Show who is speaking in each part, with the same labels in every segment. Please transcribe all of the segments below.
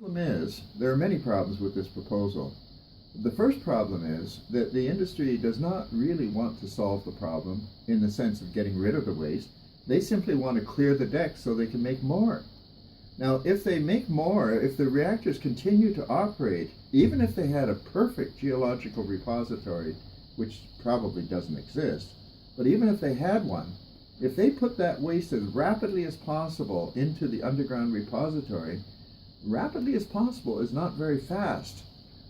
Speaker 1: The problem is, there are many problems with this proposal. The first problem is that the industry does not really want to solve the problem in the sense of getting rid of the waste. They simply want to clear the deck so they can make more. Now, if they make more, if the reactors continue to operate, even if they had a perfect geological repository, which probably doesn't exist, but even if they had one, if they put that waste as rapidly as possible into the underground repository, rapidly as possible is not very fast,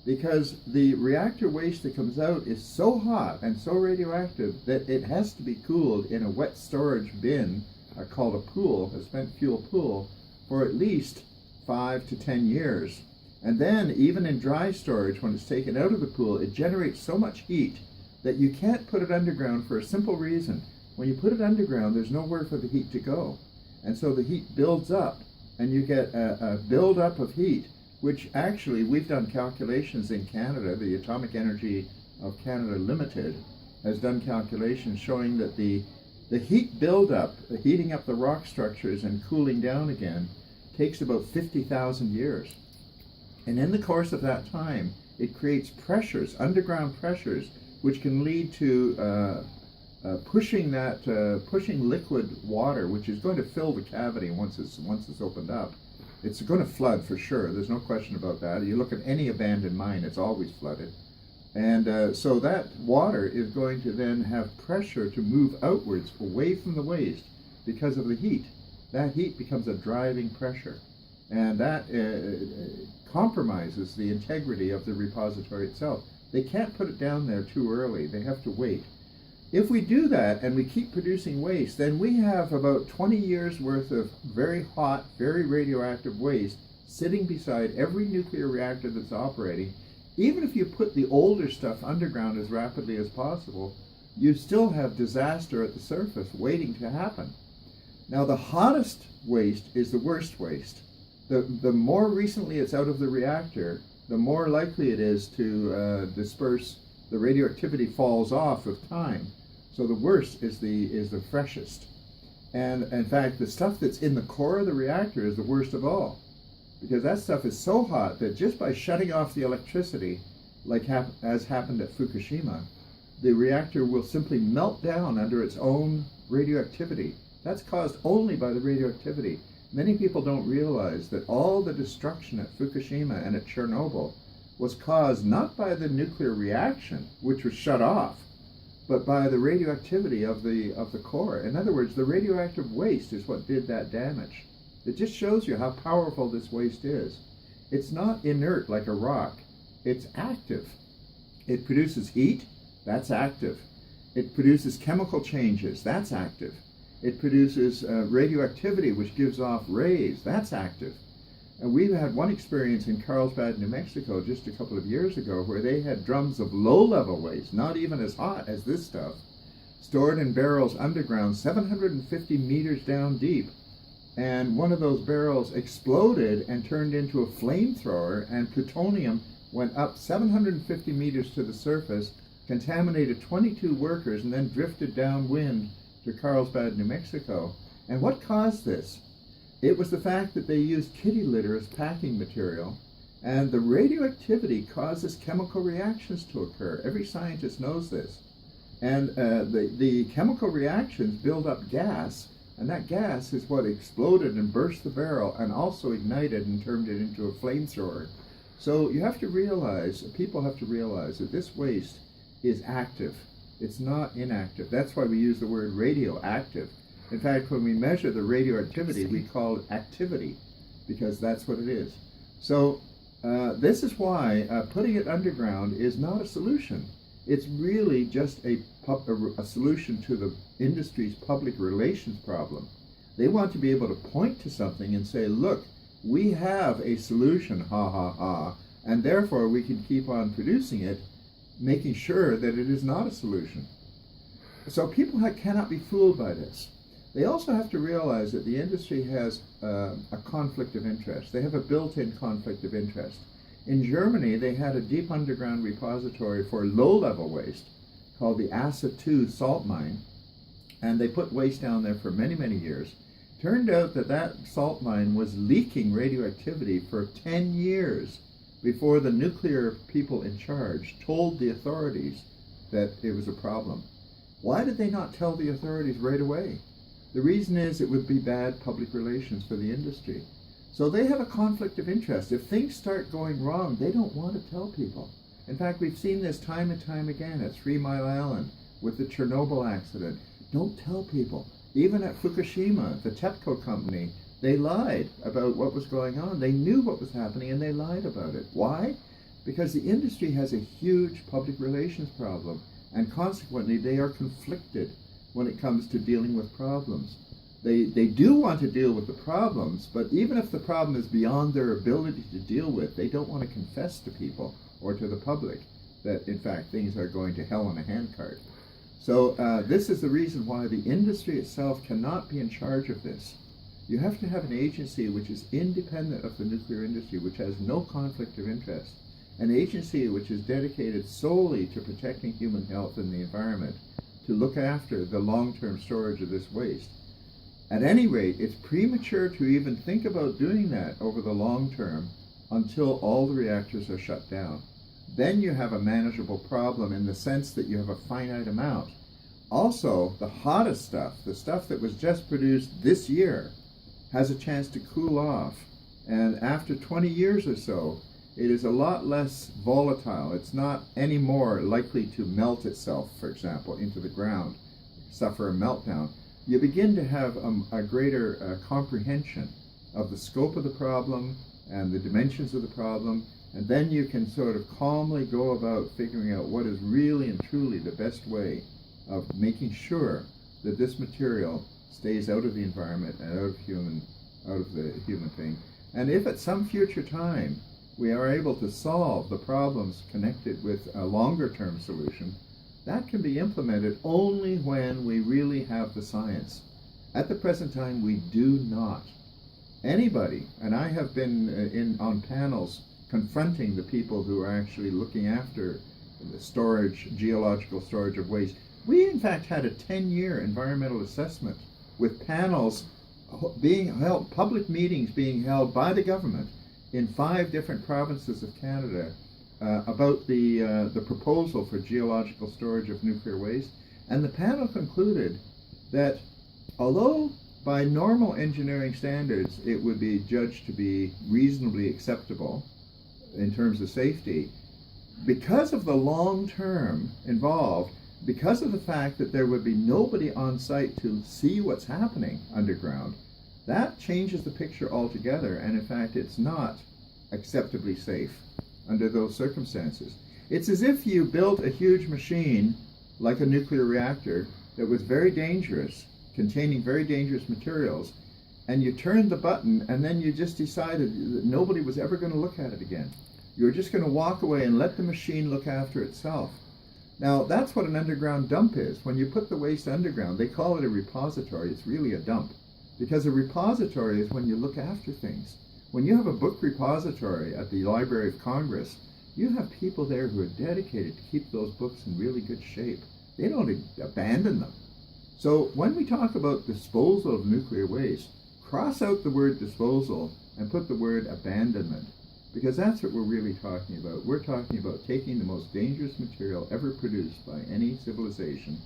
Speaker 1: because the reactor waste that comes out is so hot and so radioactive that it has to be cooled in a wet storage bin called a pool, a spent fuel pool, for at least 5 to 10 years. And then even in dry storage, when it's taken out of the pool, it generates so much heat that you can't put it underground for a simple reason. When you put it underground, there's nowhere for the heat to go. And so the heat builds up, and you get a buildup of heat, which actually we've done calculations in Canada. The Atomic Energy of Canada Limited has done calculations showing that the heat buildup, heating up the rock structures and cooling down again, takes about 50,000 years. And in the course of that time, it creates pressures, underground pressures, which can lead to pushing liquid water, which is going to fill the cavity once it's opened up. It's going to flood for sure. There's no question about that. You look at any abandoned mine, it's always flooded. And so that water is going to then have pressure to move outwards away from the waste because of the heat. That heat becomes a driving pressure. And that compromises the integrity of the repository itself. They can't put it down there too early. They have to wait. If we do that and we keep producing waste, then we have about 20 years worth of very hot, very radioactive waste sitting beside every nuclear reactor that's operating. Even if you put the older stuff underground as rapidly as possible, you still have disaster at the surface waiting to happen. Now, the hottest waste is the worst waste. The more recently it's out of the reactor, the more likely it is to disperse. The radioactivity falls off with time. So the worst is the freshest. And in fact, the stuff that's in the core of the reactor is the worst of all, because that stuff is so hot that just by shutting off the electricity, like as happened at Fukushima, the reactor will simply melt down under its own radioactivity. That's caused only by the radioactivity. Many people don't realize that all the destruction at Fukushima and at Chernobyl was caused not by the nuclear reaction, which was shut off, but by the radioactivity of the core. In other words, the radioactive waste is what did that damage. It just shows you how powerful this waste is. It's not inert like a rock. It's active. It produces heat. That's active. It produces chemical changes. That's active. It produces radioactivity, which gives off rays. That's active. And we've had one experience in Carlsbad, New Mexico, just a couple of years ago, where they had drums of low-level waste, not even as hot as this stuff, stored in barrels underground 750 meters down deep. And one of those barrels exploded and turned into a flamethrower, and plutonium went up 750 meters to the surface, contaminated 22 workers, and then drifted downwind to Carlsbad, New Mexico. And what caused this? It was the fact that they used kitty litter as packing material, and the radioactivity causes chemical reactions to occur. Every scientist knows this. And the chemical reactions build up gas, and that gas is what exploded and burst the barrel and also ignited and turned it into a flamethrower. So you have to realize, people have to realize that this waste is active. It's not inactive. That's why we use the word radioactive. In fact, when we measure the radioactivity, we call it activity, because that's what it is. So this is why putting it underground is not a solution. It's really just a solution to the industry's public relations problem. They want to be able to point to something and say, look, we have a solution, ha ha ha, and therefore we can keep on producing it, making sure that it is not a solution. So people cannot be fooled by this. They also have to realize that the industry has a conflict of interest. They have a built-in conflict of interest. In Germany, they had a deep underground repository for low-level waste called the Assa 2 salt mine, and they put waste down there for many, many years Turned out that that salt mine was leaking radioactivity for 10 years before the nuclear people in charge told the authorities that it was a problem. Why did they not tell the authorities right away? The reason is it would be bad public relations for the industry. So they have a conflict of interest. If things start going wrong, they don't want to tell people. In fact, we've seen this time and time again at 3 Mile Island with the Chernobyl accident. Don't tell people. Even at Fukushima, the TEPCO company, they lied about what was going on. They knew what was happening and they lied about it. Why? Because the industry has a huge public relations problem, and consequently they are conflicted when it comes to dealing with problems. They do want to deal with the problems, but even if the problem is beyond their ability to deal with, they don't want to confess to people or to the public that in fact things are going to hell in a handcart. So this is the reason why the industry itself cannot be in charge of this. You have to have an agency which is independent of the nuclear industry, which has no conflict of interest, an agency which is dedicated solely to protecting human health and the environment, to look after the long-term storage of this waste. At any rate, it's premature to even think about doing that over the long term until all the reactors are shut down. Then you have a manageable problem in the sense that you have a finite amount. Also, the hottest stuff, the stuff that was just produced this year, has a chance to cool off. And after 20 years or so, it is a lot less volatile. It's not any more likely to melt itself, for example, into the ground, suffer a meltdown. You begin to have a greater comprehension of the scope of the problem and the dimensions of the problem, and then you can sort of calmly go about figuring out what is really and truly the best way of making sure that this material stays out of the environment and out of the human thing. And if at some future time we are able to solve the problems connected with a longer term solution, that can be implemented only when we really have the science. At the present time, we do not. Anybody, and I have been on panels confronting the people who are actually looking after the storage, geological storage of waste. We in fact had a 10-year environmental assessment with panels being held, public meetings being held by the government in 5 different provinces of Canada about the proposal for geological storage of nuclear waste. And the panel concluded that although by normal engineering standards it would be judged to be reasonably acceptable in terms of safety, because of the long term involved, because of the fact that there would be nobody on site to see what's happening underground, that changes the picture altogether, and in fact it's not acceptably safe under those circumstances. It's as if you built a huge machine like a nuclear reactor that was very dangerous, containing very dangerous materials, and you turned the button and then you just decided that nobody was ever going to look at it again. You were just going to walk away and let the machine look after itself. Now that's what an underground dump is. When you put the waste underground, they call it a repository. It's really a dump, because a repository is when you look after things. When you have a book repository at the Library of Congress, you have people there who are dedicated to keep those books in really good shape. They don't abandon them. So when we talk about disposal of nuclear waste, cross out the word disposal and put the word abandonment, because that's what we're really talking about. We're talking about taking the most dangerous material ever produced by any civilization,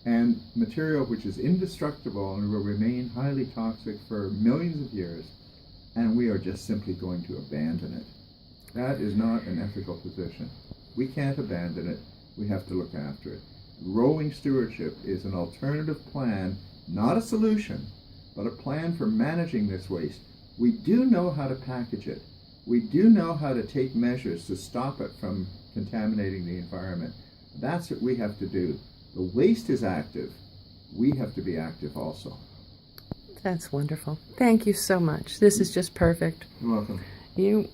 Speaker 1: and material which is indestructible and will remain highly toxic for millions of years, and we are just simply going to abandon it. That is not an ethical position. We can't abandon it. We have to look after it. Rolling stewardship is an alternative plan, not a solution, but a plan for managing this waste. We do know how to package it. We do know how to take measures to stop it from contaminating the environment. That's what we have to do. The waste is active. We have to be active also.
Speaker 2: That's wonderful. Thank you so much. This is just perfect.
Speaker 1: You're welcome.
Speaker 2: You